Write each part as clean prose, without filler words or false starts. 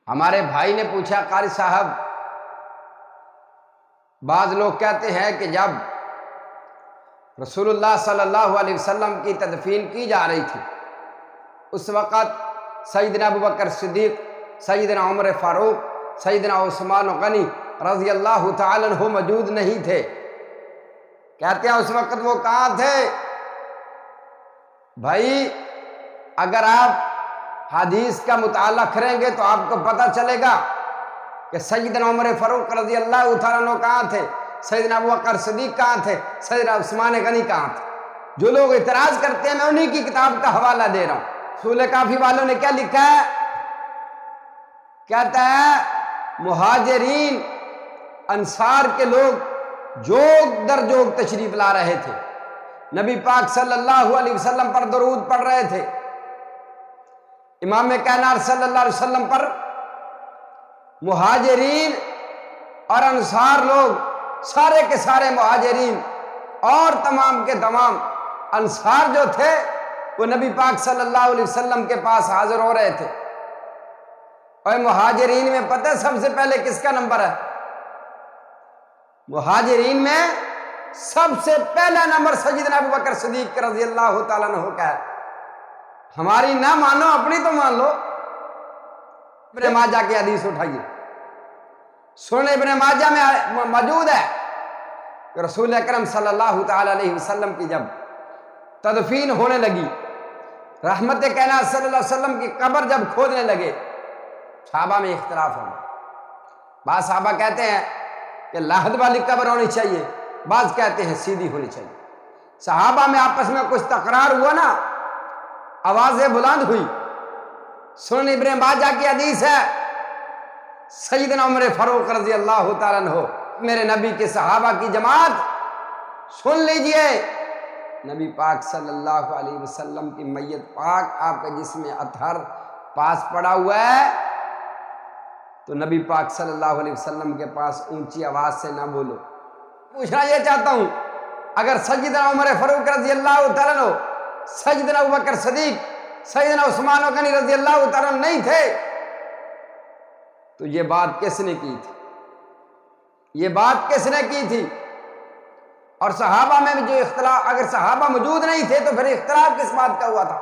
ہمارے بھائی نے پوچھا قاری صاحب، بعض لوگ کہتے ہیں کہ جب رسول اللہ صلی اللہ علیہ وسلم کی تدفین کی جا رہی تھی اس وقت سیدنا ابوبکر صدیق، سیدنا عمر فاروق، سیدنا عثمان غنی رضی اللہ تعالی عنہ موجود نہیں تھے۔ کہتے ہیں اس وقت وہ کہاں تھے؟ بھائی اگر آپ حدیث کا مطالعہ کریں گے تو آپ کو پتہ چلے گا کہ سیدنا عمر فاروق رضی اللہ تعالیٰ عنہ کہاں تھے، سیدنا ابوبکر صدیق کہاں تھے، سیدنا عثمان غنی کہاں تھے۔ جو لوگ اعتراض کرتے ہیں میں انہی کی کتاب کا حوالہ دے رہا ہوں۔ اصول کافی والوں نے کیا لکھا ہے؟ کہتا ہے مہاجرین انصار کے لوگ جوگ در جوگ تشریف لا رہے تھے، نبی پاک صلی اللہ علیہ وسلم پر درود پڑھ رہے تھے، امام کائنات صلی اللہ علیہ وسلم پر مہاجرین اور انصار لوگ، سارے کے سارے مہاجرین اور تمام کے تمام انصار جو تھے وہ نبی پاک صلی اللہ علیہ وسلم کے پاس حاضر ہو رہے تھے۔ اور مہاجرین میں پتہ ہے سب سے پہلے کس کا نمبر ہے؟ مہاجرین میں سب سے پہلا نمبر سیدنا ابوبکر صدیق رضی اللہ تعالیٰ عنہ کا ہے۔ ہماری نہ مانو اپنی تو مان لو۔ ابن ماجہ کی حدیث اٹھائیے، سنن ابن ماجہ میں موجود ہے کہ رسول اکرم صلی اللہ تعالی علیہ وسلم کی جب تدفین ہونے لگی، رحمت کائنات صلی اللہ علیہ وسلم کی قبر جب کھودنے لگے، صحابہ میں اختلاف ہو گیا۔ بعض صحابہ کہتے ہیں کہ لاحد والی قبر ہونی چاہیے، بعض کہتے ہیں سیدھی ہونی چاہیے۔ صحابہ میں آپس میں کچھ تکرار ہوا نا، آوازیں بلند ہوئی۔ سنن ابن ماجہ کی حدیث ہے، سیدنا عمر فاروق رضی اللہ تعالیٰ عنہ، میرے نبی کے صحابہ کی جماعت سن لیجئے، نبی پاک صلی اللہ علیہ وسلم کی میت پاک آپ کا جسم اطہر پاس پڑا ہوا ہے، تو نبی پاک صلی اللہ علیہ وسلم کے پاس اونچی آواز سے نہ بولو۔ پوچھنا یہ چاہتا ہوں، اگر سیدنا عمر فاروق رضی اللہ تعالیٰ عنہ، سیدنا ابوبکر صدیق، سیدنا عثمان غنی رضی اللہ تعالیٰ عنہ نہیں تھے تو یہ بات کس نے کی تھی؟ یہ بات کس نے کی تھی؟ اور صحابہ میں جو اختلاف، اگر صحابہ موجود نہیں تھے تو پھر اختلاف کس بات کا ہوا تھا؟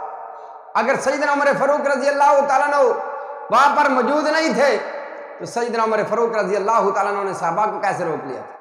اگر سیدنا عمر فاروق رضی اللہ تعالیٰ عنہ وہاں پر موجود نہیں تھے تو سیدنا عمر فاروق رضی اللہ تعالیٰ عنہ نے صحابہ کو کیسے روک لیا تھا؟